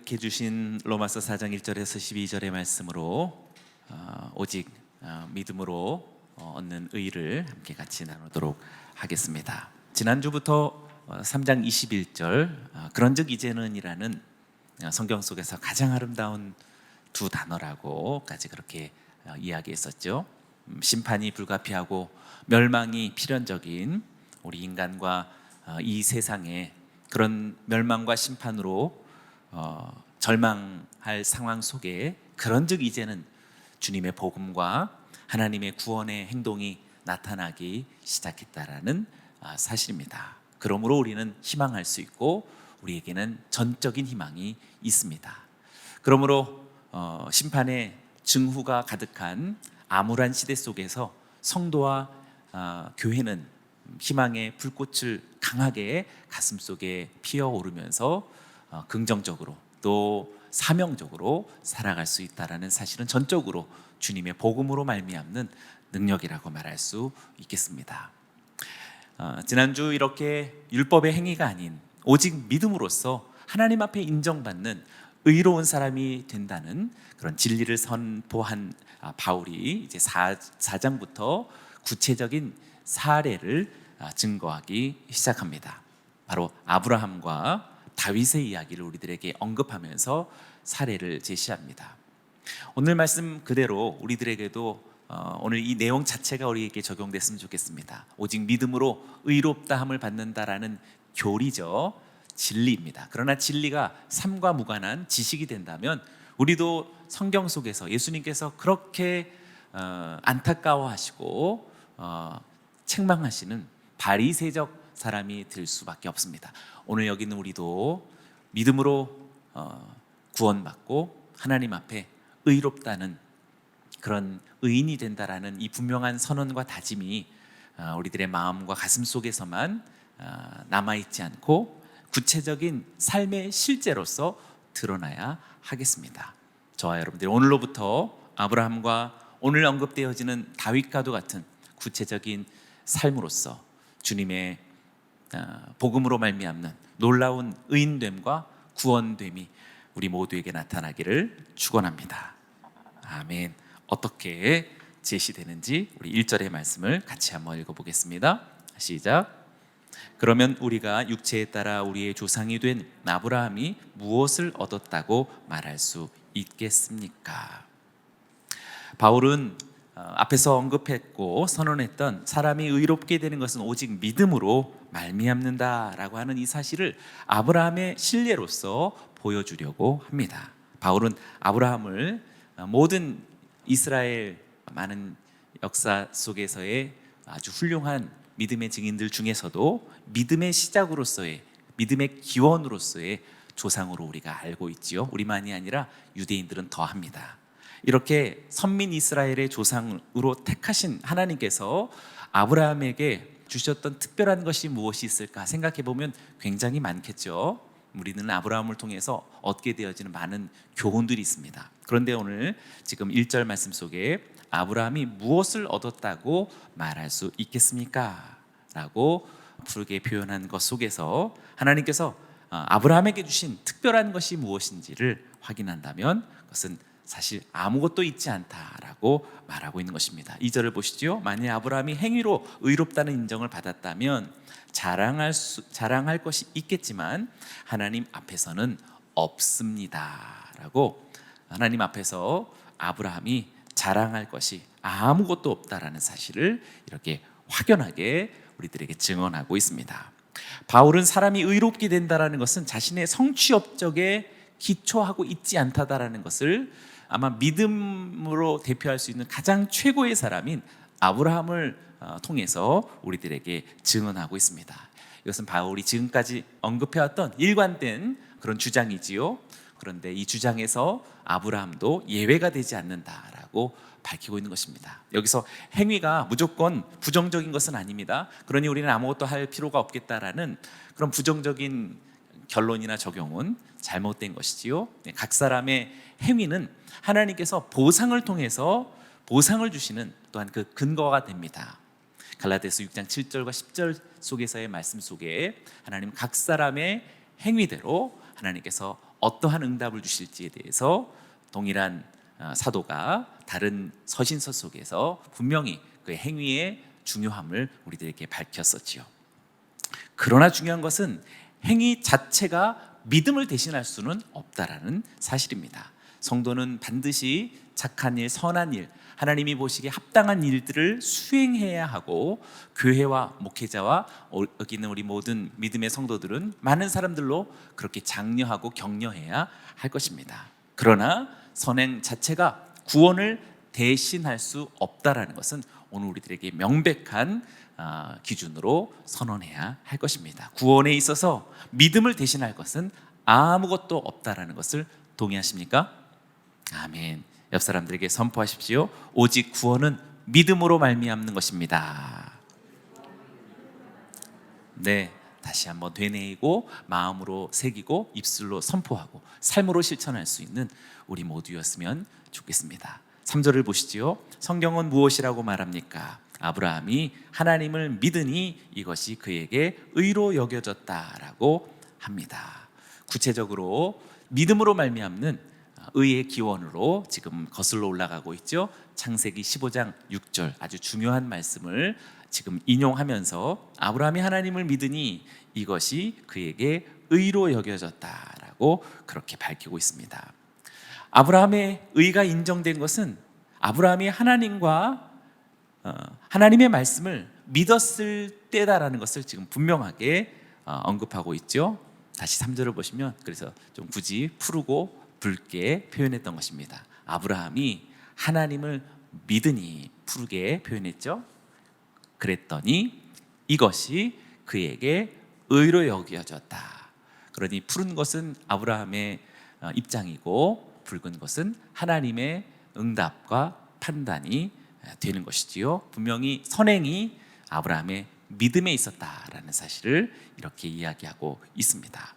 기록해 주신 로마서 4장 1절에서 12절의 말씀으로 오직 믿음으로 얻는 의를 함께 같이 나누도록 하겠습니다. 지난주부터 3장 21절 그런즉 이제는 이라는 성경 속에서 가장 아름다운 두 단어라고까지 그렇게 이야기했었죠. 심판이 불가피하고 멸망이 필연적인 우리 인간과 이 세상에 그런 멸망과 심판으로 절망할 상황 속에 그런즉 이제는 주님의 복음과 하나님의 구원의 행동이 나타나기 시작했다라는 사실입니다. 그러므로 우리는 희망할 수 있고 우리에게는 전적인 희망이 있습니다. 그러므로 심판의 증후가 가득한 암울한 시대 속에서 성도와 교회는 희망의 불꽃을 강하게 가슴속에 피어오르면서 긍정적으로 또 사명적으로 살아갈 수 있다는 사실은 전적으로 주님의 복음으로 말미암는 능력이라고 말할 수 있겠습니다. 지난주 이렇게 율법의 행위가 아닌 오직 믿음으로써 하나님 앞에 인정받는 의로운 사람이 된다는 그런 진리를 선포한 바울이 이제 4장부터 구체적인 사례를 증거하기 시작합니다. 바로 아브라함과 다윗의 이야기를 우리들에게 언급하면서 사례를 제시합니다. 오늘 말씀 그대로 우리들에게도 오늘 이 내용 자체가 우리에게 적용됐으면 좋겠습니다. 오직 믿음으로 의롭다함을 받는다라는 교리죠. 진리입니다. 그러나 진리가 삶과 무관한 지식이 된다면 우리도 성경 속에서 예수님께서 그렇게 안타까워하시고 책망하시는 바리새적 사람이 될 수밖에 없습니다. 오늘 여기 있는 우리도 믿음으로 구원받고 하나님 앞에 의롭다는 그런 의인이 된다라는 이 분명한 선언과 다짐이 우리들의 마음과 가슴 속에서만 남아있지 않고 구체적인 삶의 실제로서 드러나야 하겠습니다. 저와 여러분들이 오늘로부터 아브라함과 오늘 언급되어지는 다윗과도 같은 구체적인 삶으로서 주님의 복음으로 말미암는 놀라운 의인됨과 구원됨이 우리 모두에게 나타나기를 축원합니다. 아멘. 어떻게 제시되는지 우리 1절의 말씀을 같이 한번 읽어보겠습니다. 시작. 그러면 우리가 육체에 따라 우리의 조상이 된 아브라함이 무엇을 얻었다고 말할 수 있겠습니까? 바울은 앞에서 언급했고 선언했던 사람이 의롭게 되는 것은 오직 믿음으로 말미암는다라고 하는 이 사실을 아브라함의 신뢰로서 보여주려고 합니다. 바울은 아브라함을 모든 이스라엘 많은 역사 속에서의 아주 훌륭한 믿음의 증인들 중에서도 믿음의 시작으로서의 믿음의 기원으로서의 조상으로 우리가 알고 있지요. 우리만이 아니라 유대인들은 더합니다. 이렇게 선민 이스라엘의 조상으로 택하신 하나님께서 아브라함에게 주셨던 특별한 것이 무엇이 있을까 생각해 보면 굉장히 많겠죠. 우리는 아브라함을 통해서 얻게 되어지는 많은 교훈들이 있습니다. 그런데 오늘 지금 1절 말씀 속에 아브라함이 무엇을 얻었다고 말할 수 있겠습니까? 라고 푸르게 표현한 것 속에서 하나님께서 아브라함에게 주신 특별한 것이 무엇인지를 확인한다면 그것은 사실 아무것도 있지 않다라고 말하고 있는 것입니다. 2절을 보시죠. 만일 아브라함이 행위로 의롭다는 인정을 받았다면 자랑할 것이 있겠지만 하나님 앞에서는 없습니다라고 하나님 앞에서 아브라함이 자랑할 것이 아무것도 없다라는 사실을 이렇게 확연하게 우리들에게 증언하고 있습니다. 바울은 사람이 의롭게 된다라는 것은 자신의 성취 업적에 기초하고 있지 않다라는 것을 아마 믿음으로 대표할 수 있는 가장 최고의 사람인 아브라함을 통해서 우리들에게 증언하고 있습니다. 이것은 바울이 지금까지 언급해왔던 일관된 그런 주장이지요. 그런데 이 주장에서 아브라함도 예외가 되지 않는다라고 밝히고 있는 것입니다. 여기서 행위가 무조건 부정적인 것은 아닙니다. 그러니 우리는 아무것도 할 필요가 없겠다라는 그런 부정적인 결론이나 적용은 잘못된 것이지요. 각 사람의 행위는 하나님께서 보상을 통해서 보상을 주시는 또한 그 근거가 됩니다. 갈라디아서 6장 7절과 10절 속에서의 말씀 속에 하나님 각 사람의 행위대로 하나님께서 어떠한 응답을 주실지에 대해서 동일한 사도가 다른 서신서 속에서 분명히 그 행위의 중요함을 우리들에게 밝혔었지요. 그러나 중요한 것은 행위 자체가 믿음을 대신할 수는 없다라는 사실입니다. 성도는 반드시 착한 일, 선한 일, 하나님이 보시기에 합당한 일들을 수행해야 하고, 교회와 목회자와 여기 있는 우리 모든 믿음의 성도들은 많은 사람들로 그렇게 장려하고 격려해야 할 것입니다. 그러나 선행 자체가 구원을 대신할 수 없다라는 것은 오늘 우리들에게 명백한 기준으로 선언해야 할 것입니다. 구원에 있어서 믿음을 대신할 것은 아무것도 없다라는 것을 동의하십니까? 아멘. 옆 사람들에게 선포하십시오. 오직 구원은 믿음으로 말미암는 것입니다. 네, 다시 한번 되뇌이고 마음으로 새기고 입술로 선포하고 삶으로 실천할 수 있는 우리 모두였으면 좋겠습니다. 3절을 보시지요. 성경은 무엇이라고 말합니까? 아브라함이 하나님을 믿으니 이것이 그에게 의로 여겨졌다라고 합니다. 구체적으로 믿음으로 말미암는 의의 기원으로 지금 거슬러 올라가고 있죠. 창세기 15장 6절 아주 중요한 말씀을 지금 인용하면서 아브라함이 하나님을 믿으니 이것이 그에게 의로 여겨졌다라고 그렇게 밝히고 있습니다. 아브라함의 의가 인정된 것은 아브라함이 하나님의 말씀을 믿었을 때다라는 것을 지금 분명하게 언급하고 있죠. 다시 3절을 보시면 그래서 좀 굳이 푸르고 붉게 표현했던 것입니다. 아브라함이 하나님을 믿으니 푸르게 표현했죠. 그랬더니 이것이 그에게 의로 여겨졌다. 그러니 푸른 것은 아브라함의 입장이고 붉은 것은 하나님의 응답과 판단이 되는 것이지요. 분명히 선행이 아브라함의 믿음에 있었다라는 사실을 이렇게 이야기하고 있습니다.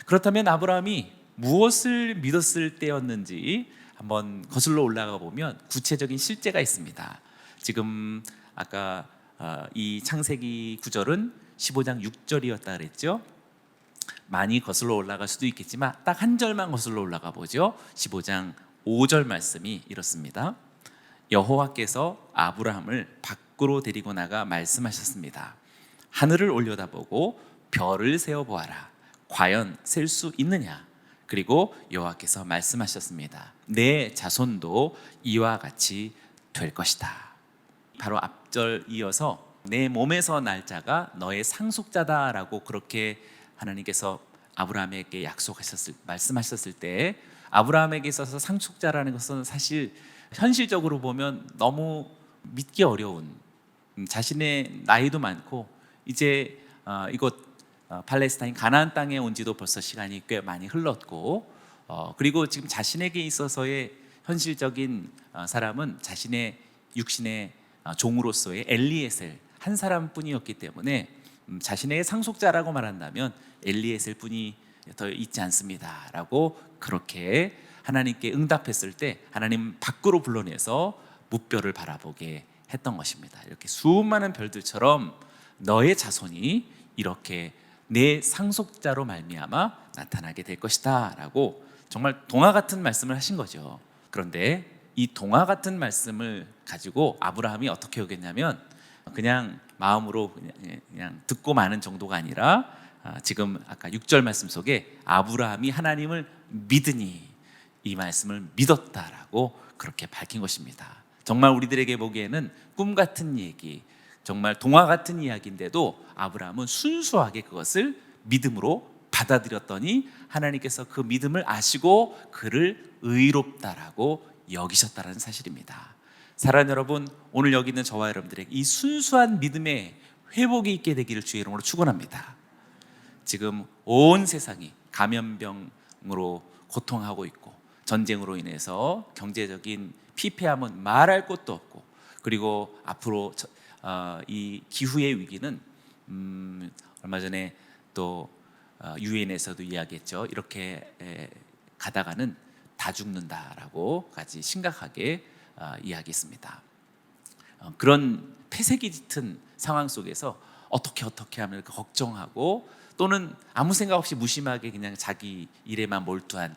그렇다면 아브라함이 무엇을 믿었을 때였는지 한번 거슬러 올라가 보면 구체적인 실제가 있습니다. 지금 아까 이 창세기 9절은 15장 6절이었다 그랬죠. 많이 거슬러 올라갈 수도 있겠지만 딱 한 절만 거슬러 올라가 보죠. 15장 5절 말씀이 이렇습니다. 여호와께서 아브라함을 밖으로 데리고 나가 말씀하셨습니다. 하늘을 올려다보고 별을 세어보아라. 과연 셀 수 있느냐? 그리고 여호와께서 말씀하셨습니다. 내 자손도 이와 같이 될 것이다. 바로 앞절 이어서 내 몸에서 날 자가 너의 상속자다라고 그렇게 하나님께서 아브라함에게 말씀하셨을 때 아브라함에게 있어서 상속자라는 것은 사실 현실적으로 보면 너무 믿기 어려운, 자신의 나이도 많고 이제 이곳 팔레스타인 가나안 땅에 온 지도 벌써 시간이 꽤 많이 흘렀고 그리고 지금 자신에게 있어서의 현실적인 사람은 자신의 육신의 종으로서의 엘리에셀 한 사람뿐이었기 때문에 자신의 상속자라고 말한다면 엘리에셀 뿐이 더 있지 않습니다 라고 그렇게 하나님께 응답했을 때 하나님 밖으로 불러내서 무뼈를 바라보게 했던 것입니다. 이렇게 수많은 별들처럼 너의 자손이 이렇게 내 상속자로 말미암아 나타나게 될 것이다 라고 정말 동화 같은 말씀을 하신 거죠. 그런데 이 동화 같은 말씀을 가지고 아브라함이 어떻게 여겼냐면 그냥 마음으로 그냥 듣고 마는 정도가 아니라 지금 아까 6절 말씀 속에 아브라함이 하나님을 믿으니 이 말씀을 믿었다라고 그렇게 밝힌 것입니다. 정말 우리들에게 보기에는 꿈 같은 얘기, 정말 동화 같은 이야기인데도 아브라함은 순수하게 그것을 믿음으로 받아들였더니 하나님께서 그 믿음을 아시고 그를 의롭다라고 여기셨다는 사실입니다. 사랑하는 여러분, 오늘 여기 있는 저와 여러분들에게 이 순수한 믿음의 회복이 있게 되기를 주의 이름으로 축원합니다. 지금 온 세상이 감염병으로 고통하고 있고 전쟁으로 인해서 경제적인 피폐함은 말할 것도 없고 그리고 앞으로 이 기후의 위기는 얼마 전에 또 유엔에서도 이야기했죠. 이렇게 가다가는 다 죽는다라고까지 심각하게 이야기했습니다. 그런 폐쇄기 짙은 상황 속에서 어떻게 하면 걱정하고 또는 아무 생각 없이 무심하게 그냥 자기 일에만 몰두한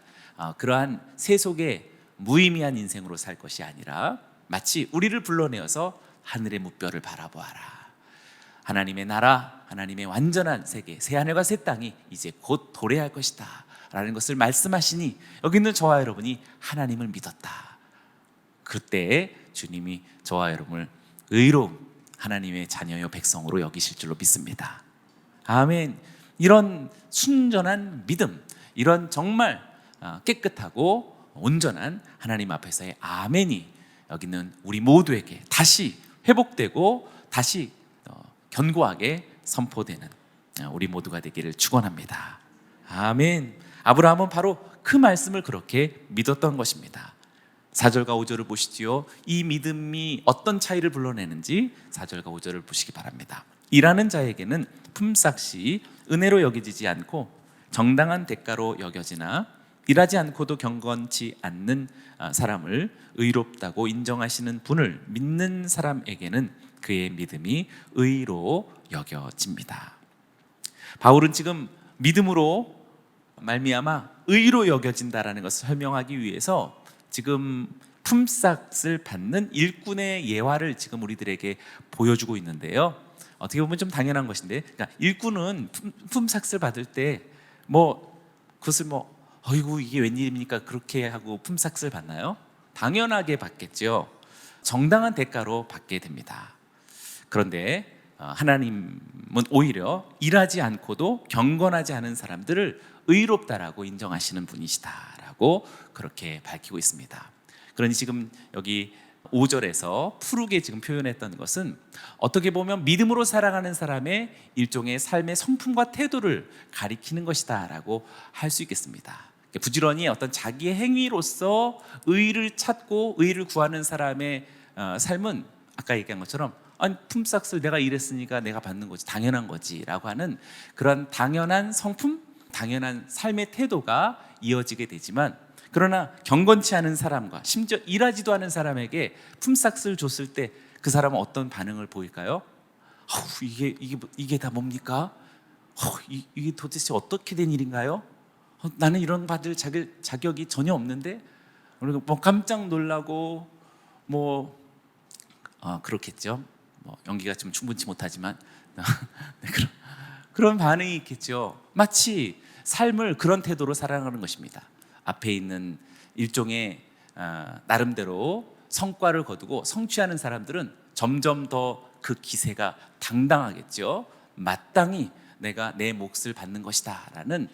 그러한 세속의 무의미한 인생으로 살 것이 아니라 마치 우리를 불러내어서 하늘의 무뼈를 바라보아라. 하나님의 나라, 하나님의 완전한 세계, 새 하늘과 새 땅이 이제 곧 도래할 것이다 라는 것을 말씀하시니 여기 있는 저와 여러분이 하나님을 믿었다. 그때 주님이 저와 여러분을 의로운 하나님의 자녀요 백성으로 여기실 줄로 믿습니다. 아멘. 이런 순전한 믿음, 이런 정말 깨끗하고 온전한 하나님 앞에서의 아멘이 여기 있는 우리 모두에게 다시 회복되고 다시 견고하게 선포되는 우리 모두가 되기를 축원합니다. 아멘. 아브라함은 바로 그 말씀을 그렇게 믿었던 것입니다. 4절과 5절을 보시지요. 이 믿음이 어떤 차이를 불러내는지 4절과 5절을 보시기 바랍니다. 일하는 자에게는 품삯이 은혜로 여겨지지 않고 정당한 대가로 여겨지나 일하지 않고도 경건치 않는 사람을 의롭다고 인정하시는 분을 믿는 사람에게는 그의 믿음이 의로 여겨집니다. 바울은 지금 믿음으로 말미암아 의로 여겨진다라는 것을 설명하기 위해서 지금 품삯을 받는 일꾼의 예화를 지금 우리들에게 보여주고 있는데요. 어떻게 보면 좀 당연한 것인데, 그러니까 일꾼은 품삯을 받을 때 그것을 어이구 이게 웬일입니까? 그렇게 하고 품삯을 받나요? 당연하게 받겠죠. 정당한 대가로 받게 됩니다. 그런데 하나님은 오히려 일하지 않고도 경건하지 않은 사람들을 의롭다라고 인정하시는 분이시다라고 그렇게 밝히고 있습니다. 그러니 지금 여기 5절에서 푸르게 지금 표현했던 것은 어떻게 보면 믿음으로 살아가는 사람의 일종의 삶의 성품과 태도를 가리키는 것이다라고 할 수 있겠습니다. 부지런히 어떤 자기의 행위로서 의를 찾고 의를 구하는 사람의 삶은 아까 얘기한 것처럼 품삯을 내가 일했으니까 내가 받는 거지, 당연한 거지 라고 하는 그런 당연한 성품, 당연한 삶의 태도가 이어지게 되지만, 그러나 경건치 않은 사람과 심지어 일하지도 않은 사람에게 품삯을 줬을 때 그 사람은 어떤 반응을 보일까요? 이게 다 뭡니까? 이게 도대체 어떻게 된 일인가요? 나는 이런 받을 자격이 전혀 없는데? 그리고 깜짝 놀라고 그렇겠죠. 연기가 좀 충분치 못하지만 그런 반응이 있겠죠. 마치 삶을 그런 태도로 살아가는 것입니다. 앞에 있는 일종의 나름대로 성과를 거두고 성취하는 사람들은 점점 더 그 기세가 당당하겠죠. 마땅히 내가 내 몫을 받는 것이다 라는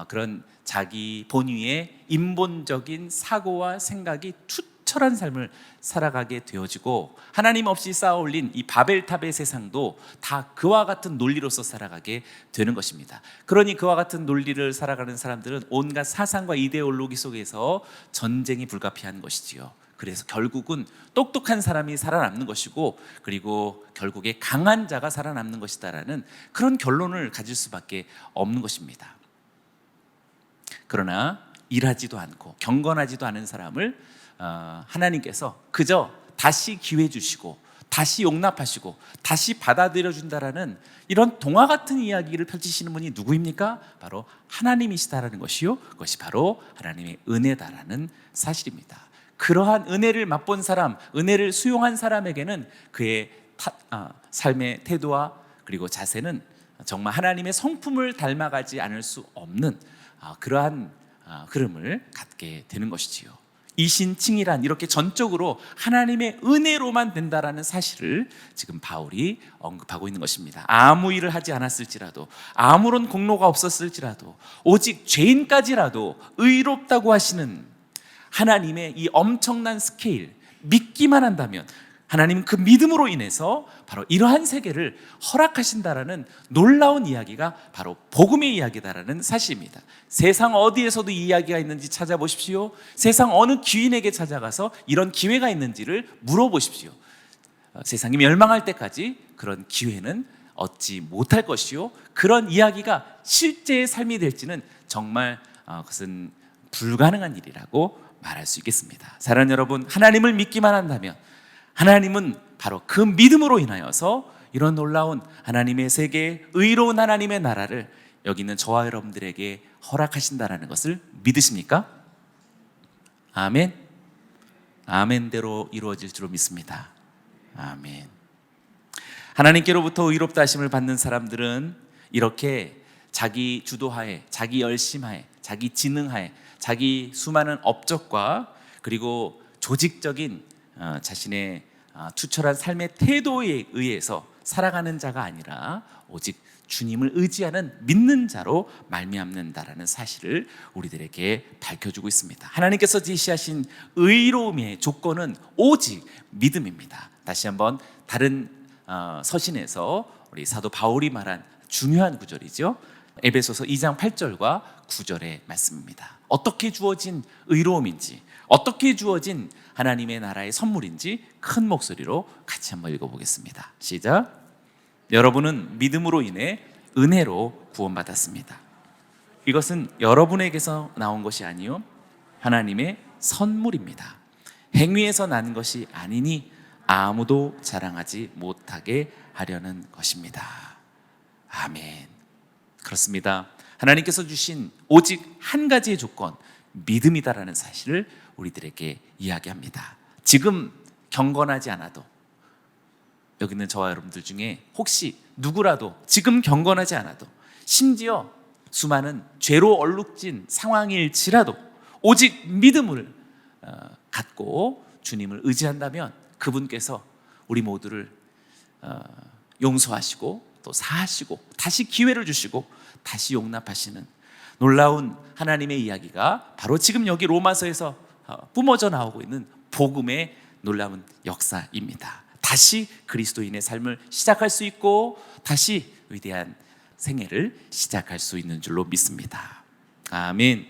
그런 자기 본위의 인본적인 사고와 생각이 투철한 삶을 살아가게 되어지고, 하나님 없이 쌓아올린 이 바벨탑의 세상도 다 그와 같은 논리로서 살아가게 되는 것입니다. 그러니 그와 같은 논리를 살아가는 사람들은 온갖 사상과 이데올로기 속에서 전쟁이 불가피한 것이지요. 그래서 결국은 똑똑한 사람이 살아남는 것이고, 그리고 결국에 강한 자가 살아남는 것이다라는 그런 결론을 가질 수밖에 없는 것입니다. 그러나 일하지도 않고 경건하지도 않은 사람을 하나님께서 그저 다시 기회 주시고 다시 용납하시고 다시 받아들여 준다라는 이런 동화 같은 이야기를 펼치시는 분이 누구입니까? 바로 하나님이시다라는 것이요, 그것이 바로 하나님의 은혜다라는 사실입니다. 그러한 은혜를 맛본 사람, 은혜를 수용한 사람에게는 그의 삶의 태도와 그리고 자세는 정말 하나님의 성품을 닮아가지 않을 수 없는 그러한 흐름을 갖게 되는 것이지요. 이신칭이란 이렇게 전적으로 하나님의 은혜로만 된다라는 사실을 지금 바울이 언급하고 있는 것입니다. 아무 일을 하지 않았을지라도, 아무런 공로가 없었을지라도, 오직 죄인까지라도 의롭다고 하시는 하나님의 이 엄청난 스케일, 믿기만 한다면 하나님은 그 믿음으로 인해서 바로 이러한 세계를 허락하신다라는 놀라운 이야기가 바로 복음의 이야기다라는 사실입니다. 세상 어디에서도 이 이야기가 있는지 찾아보십시오. 세상 어느 귀인에게 찾아가서 이런 기회가 있는지를 물어보십시오. 세상이 멸망할 때까지 그런 기회는 얻지 못할 것이요, 그런 이야기가 실제의 삶이 될지는 정말 그것은 불가능한 일이라고 말할 수 있겠습니다. 사랑하는 여러분, 하나님을 믿기만 한다면 하나님은 바로 그 믿음으로 인하여서 이런 놀라운 하나님의 세계, 의로운 하나님의 나라를 여기 있는 저와 여러분들에게 허락하신다라는 것을 믿으십니까? 아멘. 아멘대로 이루어질 줄로 믿습니다. 아멘. 하나님께로부터 의롭다 하심을 받는 사람들은 이렇게 자기 주도하에, 자기 열심하에, 자기 지능하에, 자기 수많은 업적과 그리고 조직적인 자신의 투철한 삶의 태도에 의해서 살아가는 자가 아니라 오직 주님을 의지하는 믿는 자로 말미암는다라는 사실을 우리들에게 밝혀주고 있습니다. 하나님께서 제시하신 의로움의 조건은 오직 믿음입니다. 다시 한번 다른 서신에서 우리 사도 바울이 말한 중요한 구절이죠. 에베소서 2장 8절과 9절의 말씀입니다. 어떻게 주어진 의로움인지, 어떻게 주어진 하나님의 나라의 선물인지 큰 목소리로 같이 한번 읽어보겠습니다. 시작. 여러분은 믿음으로 인해 은혜로 구원받았습니다. 이것은 여러분에게서 나온 것이 아니요 하나님의 선물입니다. 행위에서 난 것이 아니니 아무도 자랑하지 못하게 하려는 것입니다. 아멘. 그렇습니다. 하나님께서 주신 오직 한 가지의 조건, 믿음이다라는 사실을 우리들에게 이야기합니다. 지금 경건하지 않아도, 여기 있는 저와 여러분들 중에 혹시 누구라도 지금 경건하지 않아도, 심지어 수많은 죄로 얼룩진 상황일지라도 오직 믿음을 갖고 주님을 의지한다면 그분께서 우리 모두를 용서하시고 또 사하시고 다시 기회를 주시고 다시 용납하시는 놀라운 하나님의 이야기가 바로 지금 여기 로마서에서 뿜어져 나오고 있는 복음의 놀라운 역사입니다. 다시 그리스도인의 삶을 시작할 수 있고 다시 위대한 생애를 시작할 수 있는 줄로 믿습니다. 아멘.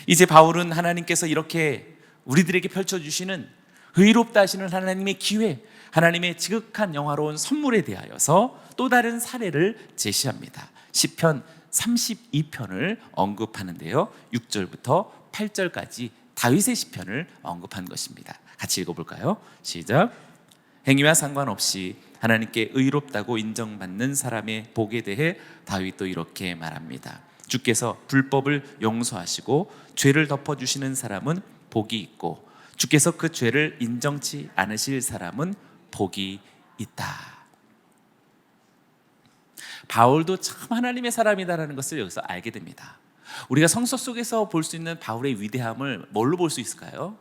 이제 바울은 하나님께서 이렇게 우리들에게 펼쳐주시는 의롭다 하시는 하나님의 기회, 하나님의 지극한 영화로운 선물에 대하여서 또 다른 사례를 제시합니다. 시편 32편을 언급하는데요, 6절부터 8절까지 다윗의 시편을 언급한 것입니다. 같이 읽어볼까요? 시작. 행위와 상관없이 하나님께 의롭다고 인정받는 사람의 복에 대해 다윗도 이렇게 말합니다. 주께서 불법을 용서하시고 죄를 덮어주시는 사람은 복이 있고 주께서 그 죄를 인정치 않으실 사람은 복이 있다. 바울도 참 하나님의 사람이다라는 것을 여기서 알게 됩니다. 우리가 성서 속에서 볼 수 있는 바울의 위대함을 뭘로 볼 수 있을까요?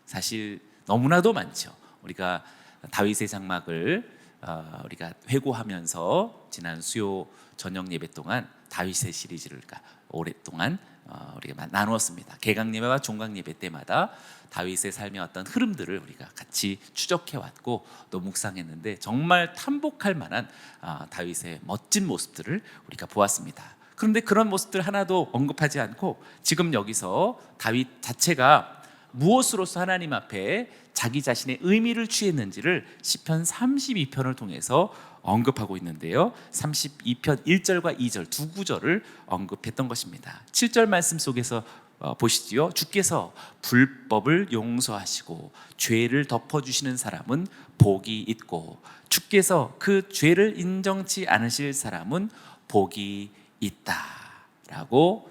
사실 너무나도 많죠. 우리가 다윗의 장막을 우리가 회고하면서 지난 수요 저녁 예배 동안 다윗의 시리즈를 오랫동안 우리가 나누었습니다. 개강 예배와 종강 예배 때마다 다윗의 삶의 어떤 흐름들을 우리가 같이 추적해 왔고 또 묵상했는데 정말 탐복할 만한 다윗의 멋진 모습들을 우리가 보았습니다. 그런데 그런 모습들 하나도 언급하지 않고 지금 여기서 다윗 자체가 무엇으로서 하나님 앞에 자기 자신의 의미를 취했는지를 시편 32편을 통해서 언급하고 있는데요, 32편 1절과 2절 두 구절을 언급했던 것입니다. 7절 말씀 속에서 보시지요. 주께서 불법을 용서하시고 죄를 덮어주시는 사람은 복이 있고 주께서 그 죄를 인정치 않으실 사람은 복이 있다라고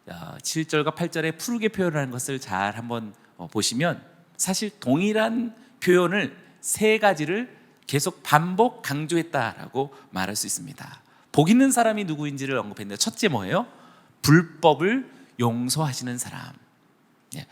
7절과 8절에 푸르게 표현하는 것을 잘 한번 보시면 사실 동일한 표현을 세 가지를 계속 반복 강조했다라고 말할 수 있습니다. 복 있는 사람이 누구인지를 언급했는데 첫째 뭐예요? 불법을 용서하시는 사람,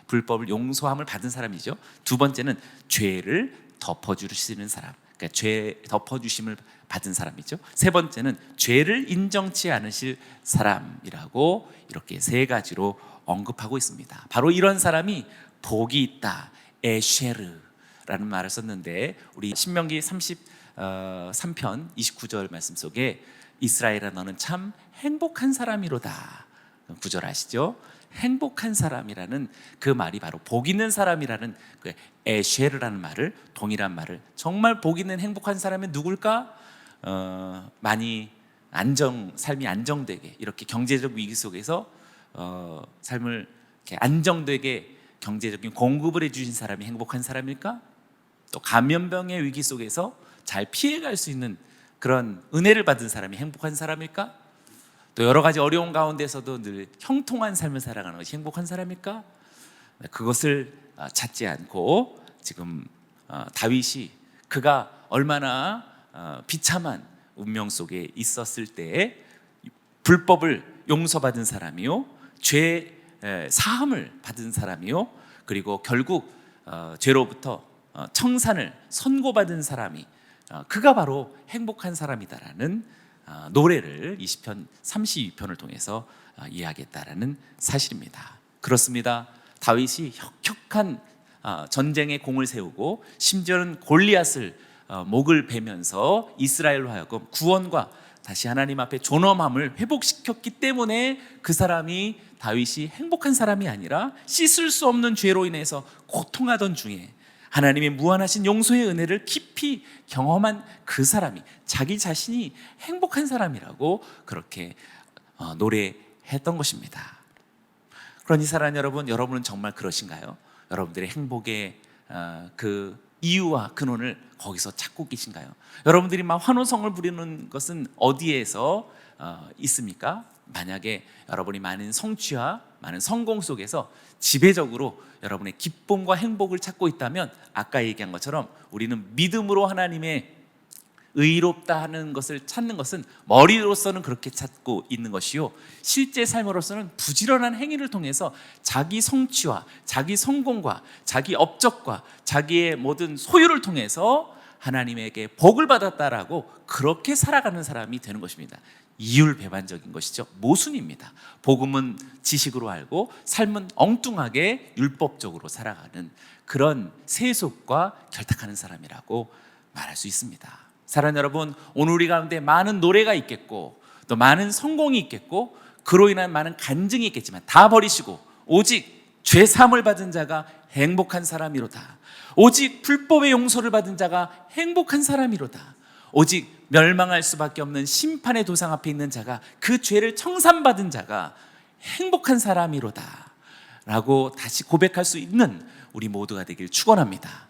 불법을 용서함을 받은 사람이죠. 두 번째는 죄를 덮어주시는 사람, 그러니까 죄 덮어주심을 받은 사람이죠. 세 번째는 죄를 인정치 않으실 사람이라고 이렇게 세 가지로 언급하고 있습니다. 바로 이런 사람이 복이 있다, 에쉐르라는 말을 썼는데 우리 신명기 33편 29절 말씀 속에 이스라엘아 너는 참 행복한 사람이로다 구절 아시죠? 행복한 사람이라는 그 말이 바로 복 있는 사람이라는 그 에쉐르라는 말을, 동일한 말을, 정말 복 있는 행복한 사람이 누굴까? 많이 삶이 안정되게 이렇게 경제적 위기 속에서 삶을 이렇게 안정되게 경제적인 공급을 해주신 사람이 행복한 사람일까? 또 감염병의 위기 속에서 잘 피해갈 수 있는 그런 은혜를 받은 사람이 행복한 사람일까? 또 여러 가지 어려운 가운데서도 늘 형통한 삶을 살아가는 것이 행복한 사람일까? 그것을 찾지 않고 지금 다윗이 그가 얼마나 비참한 운명 속에 있었을 때 불법을 용서받은 사람이요, 죄 사함을 받은 사람이요, 그리고 결국 죄로부터 청산을 선고받은 사람이 그가 바로 행복한 사람이다라는 노래를 20편 32편을 통해서 이야기했다라는 사실입니다. 그렇습니다. 다윗이 혁혁한 전쟁의 공을 세우고 심지어는 골리앗을 목을 베면서 이스라엘로 하여금 구원과 다시 하나님 앞에 존엄함을 회복시켰기 때문에 그 사람이 다윗이 행복한 사람이 아니라 씻을 수 없는 죄로 인해서 고통하던 중에 하나님의 무한하신 용서의 은혜를 깊이 경험한 그 사람이 자기 자신이 행복한 사람이라고 그렇게 노래했던 것입니다. 그러니 사랑하는 여러분, 여러분은 정말 그러신가요? 여러분들의 행복의 그 이유와 근원을 거기서 찾고 계신가요? 여러분들이 막 환호성을 부리는 것은 어디에서 있습니까? 만약에 여러분이 많은 성취와 많은 성공 속에서 지배적으로 여러분의 기쁨과 행복을 찾고 있다면 아까 얘기한 것처럼 우리는 믿음으로 하나님의 의롭다 하는 것을 찾는 것은 머리로서는 그렇게 찾고 있는 것이요, 실제 삶으로서는 부지런한 행위를 통해서 자기 성취와 자기 성공과 자기 업적과 자기의 모든 소유를 통해서 하나님에게 복을 받았다라고 그렇게 살아가는 사람이 되는 것입니다. 이율배반적인 것이죠. 모순입니다. 복음은 지식으로 알고 삶은 엉뚱하게 율법적으로 살아가는 그런 세속과 결탁하는 사람이라고 말할 수 있습니다. 사랑하는 여러분, 오늘 우리 가운데 많은 노래가 있겠고 또 많은 성공이 있겠고 그로 인한 많은 간증이 있겠지만 다 버리시고 오직 죄사함을 받은 자가 행복한 사람이로다. 오직 불법의 용서를 받은 자가 행복한 사람이로다. 오직 멸망할 수밖에 없는 심판의 도상 앞에 있는 자가, 그 죄를 청산받은 자가 행복한 사람이로다 라고 다시 고백할 수 있는 우리 모두가 되길 축원합니다.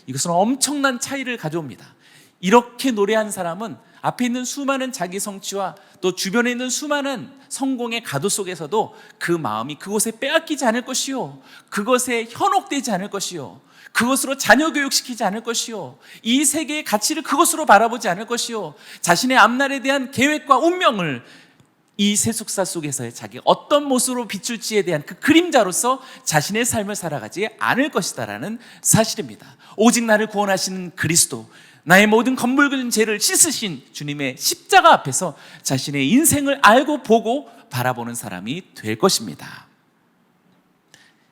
이것은 엄청난 차이를 가져옵니다. 이렇게 노래한 사람은 앞에 있는 수많은 자기 성취와 또 주변에 있는 수많은 성공의 가도 속에서도 그 마음이 그곳에 빼앗기지 않을 것이요, 그것에 현혹되지 않을 것이요, 그것으로 자녀 교육시키지 않을 것이요, 이 세계의 가치를 그것으로 바라보지 않을 것이요, 자신의 앞날에 대한 계획과 운명을 이 세속사 속에서의 자기 어떤 모습으로 비출지에 대한 그 그림자로서 자신의 삶을 살아가지 않을 것이다라는 사실입니다. 오직 나를 구원하시는 그리스도, 나의 모든 검붉은 죄를 씻으신 주님의 십자가 앞에서 자신의 인생을 알고 보고 바라보는 사람이 될 것입니다.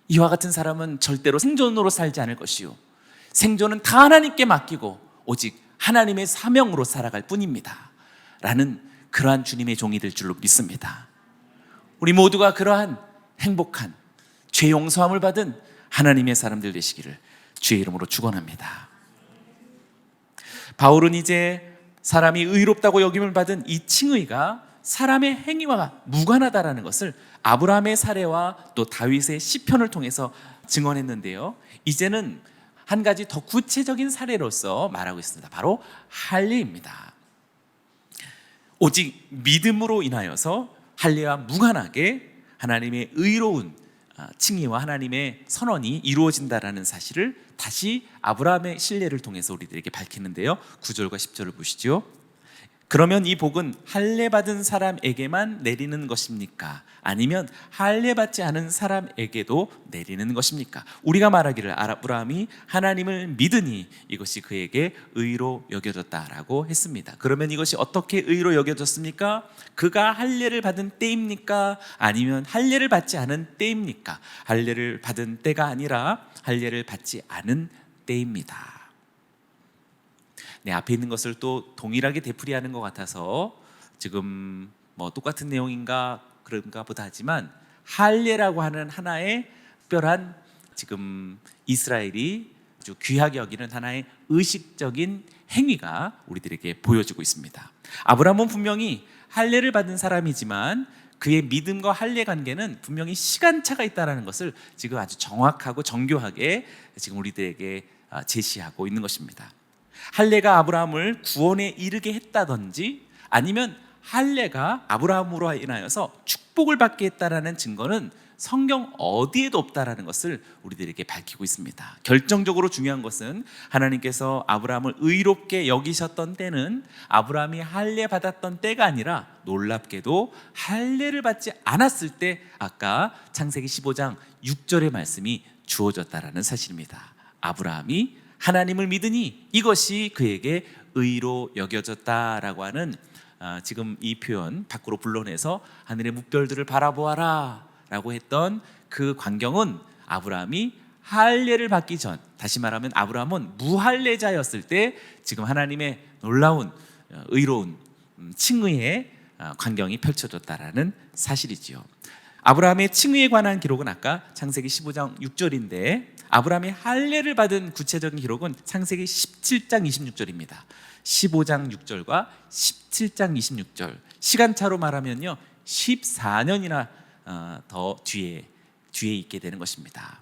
이와 같은 사람은 절대로 생존으로 살지 않을 것이요, 생존은 다 하나님께 맡기고 오직 하나님의 사명으로 살아갈 뿐입니다 라는 그러한 주님의 종이 될 줄로 믿습니다. 우리 모두가 그러한 행복한 죄 용서함을 받은 하나님의 사람들 되시기를 주의 이름으로 축원합니다. 바울은 이제 사람이 의롭다고 여김을 받은 이 칭의가 사람의 행위와 무관하다라는 것을 아브라함의 사례와 또 다윗의 시편을 통해서 증언했는데요, 이제는 한 가지 더 구체적인 사례로서 말하고 있습니다. 바로 할례입니다. 오직 믿음으로 인하여서 할례와 무관하게 하나님의 의로운 칭의와 하나님의 선언이 이루어진다라는 사실을 다시 아브라함의 신뢰를 통해서 우리들에게 밝히는데요, 9절과 10절을 보시죠. 그러면 이 복은 할례 받은 사람에게만 내리는 것입니까? 아니면 할례 받지 않은 사람에게도 내리는 것입니까? 우리가 말하기를 아브라함이 하나님을 믿으니 이것이 그에게 의로 여겨졌다라고 했습니다. 그러면 이것이 어떻게 의로 여겨졌습니까? 그가 할례를 받은 때입니까? 아니면 할례를 받지 않은 때입니까? 할례를 받은 때가 아니라 할례를 받지 않은 때입니다. 네, 앞에 있는 것을 또 동일하게 되풀이하는 것 같아서 지금 뭐 똑같은 내용인가 그런가 보다 하지만, 할례라고 하는 하나의 특별한 지금 이스라엘이 아주 귀하게 여기는 하나의 의식적인 행위가 우리들에게 보여지고 있습니다. 아브라함은 분명히 할례를 받은 사람이지만 그의 믿음과 할례 관계는 분명히 시간차가 있다는 것을 지금 아주 정확하고 정교하게 지금 우리들에게 제시하고 있는 것입니다. 할례가 아브라함을 구원에 이르게 했다든지 아니면 할례가 아브라함으로 인하여서 축복을 받게 했다라는 증거는 성경 어디에도 없다라는 것을 우리들에게 밝히고 있습니다. 결정적으로 중요한 것은 하나님께서 아브라함을 의롭게 여기셨던 때는 아브라함이 할례 받았던 때가 아니라 놀랍게도 할례를 받지 않았을 때 아까 창세기 15장 6절의 말씀이 주어졌다라는 사실입니다. 아브라함이 하나님을 믿으니 이것이 그에게 의로 여겨졌다라고 하는 지금 이 표현 밖으로 불러내서 하늘의 묵별들을 바라보아라 라고 했던 그 광경은 아브라함이 할례를 받기 전, 다시 말하면 아브라함은 무할례자였을 때 지금 하나님의 놀라운 의로운 칭의의 광경이 펼쳐졌다라는 사실이지요. 아브라함의 칭의에 관한 기록은 아까 창세기 15장 6절인데 아브라함이 할례를 받은 구체적인 기록은 창세기 17장 26절입니다. 15장 6절과 17장 26절, 시간차로 말하면요 14년이나 더 뒤에 있게 되는 것입니다.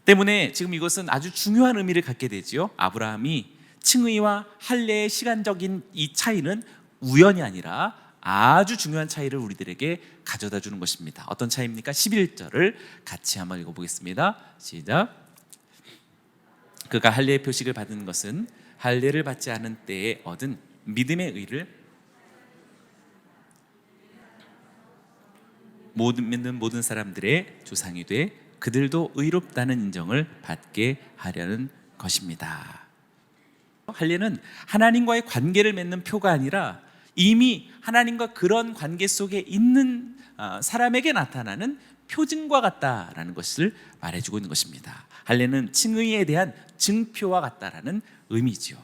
때문에 지금 이것은 아주 중요한 의미를 갖게 되지요. 아브라함이 칭의와 할례의 시간적인 이 차이는 우연이 아니라 아주 중요한 차이를 우리들에게 가져다 주는 것입니다. 어떤 차이입니까? 11절을 같이 한번 읽어보겠습니다. 시작. 그가 할례의 표식을 받은 것은 할례를 받지 않은 때에 얻은 믿음의 의를 믿는 모든 사람들의 조상이 돼 그들도 의롭다는 인정을 받게 하려는 것입니다. 할례는 하나님과의 관계를 맺는 표가 아니라 이미 하나님과 그런 관계 속에 있는 사람에게 나타나는 표징과 같다라는 것을 말해주고 있는 것입니다. 할례는 칭의에 대한 증표와 같다라는 의미지요.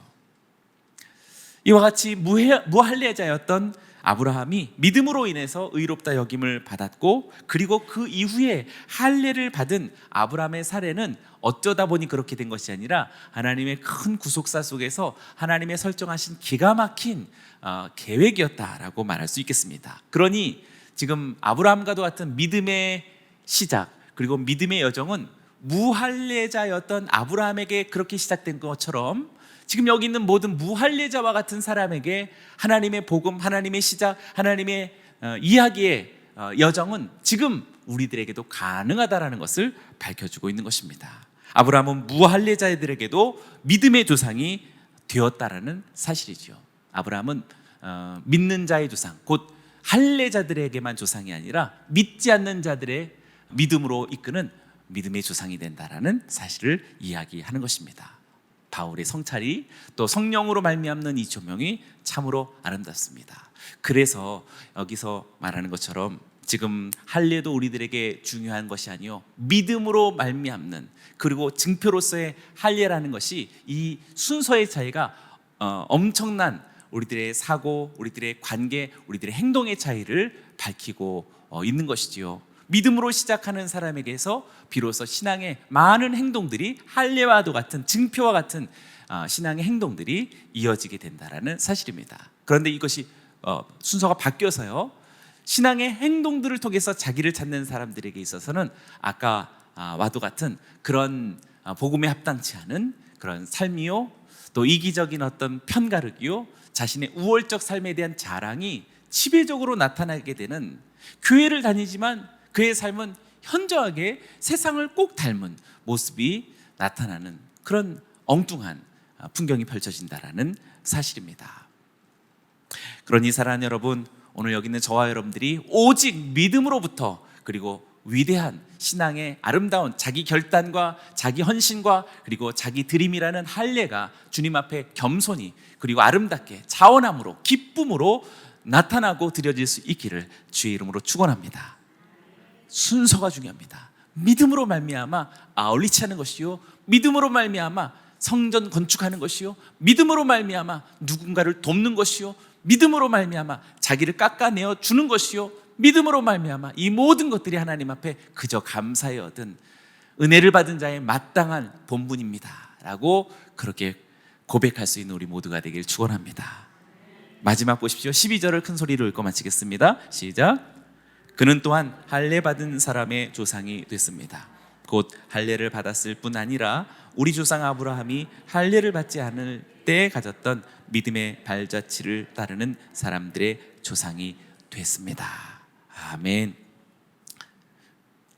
이와 같이 무할례자였던 아브라함이 믿음으로 인해서 의롭다 여김을 받았고, 그리고 그 이후에 할례를 받은 아브라함의 사례는 어쩌다 보니 그렇게 된 것이 아니라 하나님의 큰 구속사 속에서 하나님의 설정하신 기가 막힌 계획이었다라고 말할 수 있겠습니다. 그러니 지금 아브라함과도 같은 믿음의 시작, 그리고 믿음의 여정은 무할례자였던 아브라함에게 그렇게 시작된 것처럼 지금 여기 있는 모든 무할례자와 같은 사람에게 하나님의 복음, 하나님의 시작, 하나님의 이야기의 여정은 지금 우리들에게도 가능하다라는 것을 밝혀주고 있는 것입니다. 아브라함은 무할례자들에게도 믿음의 조상이 되었다라는 사실이죠. 아브라함은 믿는 자의 조상, 곧 할례자들에게만 조상이 아니라 믿지 않는 자들의 믿음으로 이끄는 믿음의 조상이 된다라는 사실을 이야기하는 것입니다. 바울의 성찰이 또 성령으로 말미암는 이 조명이 참으로 아름답습니다. 그래서 여기서 말하는 것처럼 지금 할례도 우리들에게 중요한 것이 아니요 믿음으로 말미암는, 그리고 증표로서의 할례라는 것이 이 순서의 차이가 엄청난 우리들의 사고, 우리들의 관계, 우리들의 행동의 차이를 밝히고 있는 것이지요. 믿음으로 시작하는 사람에게서 비로소 신앙의 많은 행동들이 할례와도 같은 증표와 같은 신앙의 행동들이 이어지게 된다라는 사실입니다. 그런데 이것이 순서가 바뀌어서요, 신앙의 행동들을 통해서 자기를 찾는 사람들에게 있어서는 아까와도 같은 그런 복음에 합당치 않은 그런 삶이요, 또 이기적인 어떤 편가르기요, 자신의 우월적 삶에 대한 자랑이 지배적으로 나타나게 되는, 교회를 다니지만 그의 삶은 현저하게 세상을 꼭 닮은 모습이 나타나는 그런 엉뚱한 풍경이 펼쳐진다라는 사실입니다. 그러니 사랑하는 여러분, 오늘 여기 있는 저와 여러분들이 오직 믿음으로부터, 그리고 위대한 신앙의 아름다운 자기 결단과 자기 헌신과 그리고 자기 드림이라는 할례가 주님 앞에 겸손히 그리고 아름답게 자원함으로 기쁨으로 나타나고 드려질 수 있기를 주의 이름으로 축원합니다. 순서가 중요합니다. 믿음으로 말미암아 아울리치 하는 것이요, 믿음으로 말미암아 성전 건축하는 것이요, 믿음으로 말미암아 누군가를 돕는 것이요, 믿음으로 말미암아 자기를 깎아내어 주는 것이요, 믿음으로 말미암아 이 모든 것들이 하나님 앞에 그저 감사에 얻은 은혜를 받은 자의 마땅한 본분입니다 라고 그렇게 고백할 수 있는 우리 모두가 되길 축원합니다. 마지막 보십시오. 12절을 큰 소리로 읽고 마치겠습니다. 시작. 그는 또한 할례 받은 사람의 조상이 됐습니다. 곧 할례를 받았을 뿐 아니라 우리 조상 아브라함이 할례를 받지 않을 이때 가졌던 믿음의 발자취를 따르는 사람들의 조상이 됐습니다. 아멘.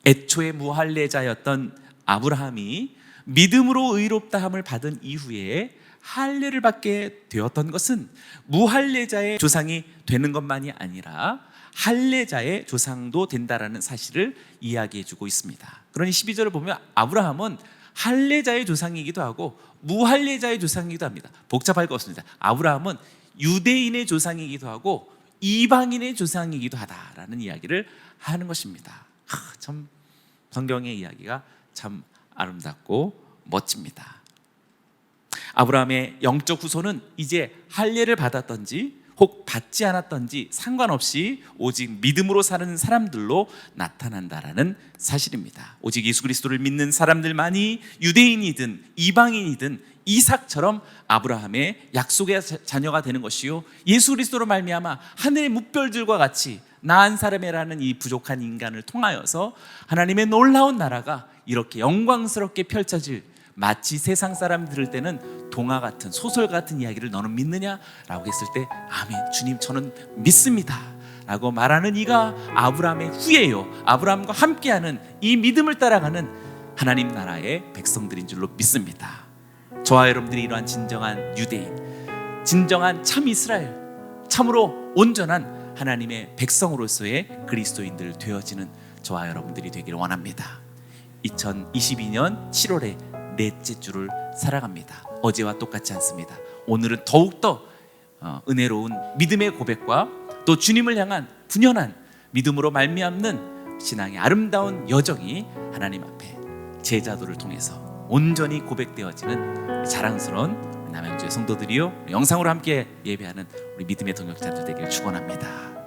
애초에 무할례자였던 아브라함이 믿음으로 의롭다함을 받은 이후에 할례를 받게 되었던 것은 무할례자의 조상이 되는 것만이 아니라 할례자의 조상도 된다라는 사실을 이야기해 주고 있습니다. 그러니 12절을 보면 아브라함은 할례자의 조상이기도 하고 무할례자의 조상이기도 합니다. 복잡할 거 없습니다. 아브라함은 유대인의 조상이기도 하고 이방인의 조상이기도 하다라는 이야기를 하는 것입니다. 참 성경의 이야기가 참 아름답고 멋집니다. 아브라함의 영적 후손은 이제 할례를 받았던지 혹 받지 않았던지 상관없이 오직 믿음으로 사는 사람들로 나타난다라는 사실입니다. 오직 예수 그리스도를 믿는 사람들만이 유대인이든 이방인이든 이삭처럼 아브라함의 약속의 자녀가 되는 것이요, 예수 그리스도로 말미암아 하늘의 뭇별들과 같이 나은 사람이라는 이 부족한 인간을 통하여서 하나님의 놀라운 나라가 이렇게 영광스럽게 펼쳐질, 마치 세상 사람 들을 때는 동화 같은 소설 같은 이야기를 너는 믿느냐? 라고 했을 때 아멘, 주님 저는 믿습니다 라고 말하는 이가 아브라함의 후예요. 아브라함과 함께하는 이 믿음을 따라가는 하나님 나라의 백성들인 줄로 믿습니다. 저와 여러분들이 이러한 진정한 유대인, 진정한 참 이스라엘, 참으로 온전한 하나님의 백성으로서의 그리스도인들 되어지는 저와 여러분들이 되기를 원합니다. 2022년 7월에 넷째 주를 살아갑니다. 어제와 똑같지 않습니다. 오늘은 더욱더 은혜로운 믿음의 고백과 또 주님을 향한 분연한 믿음으로 말미암는 신앙의 아름다운 여정이 하나님 앞에 제자도를 통해서 온전히 고백되어지는 자랑스러운 남양주의 성도들이요, 영상으로 함께 예배하는 우리 믿음의 동역자들 되기를 축원합니다.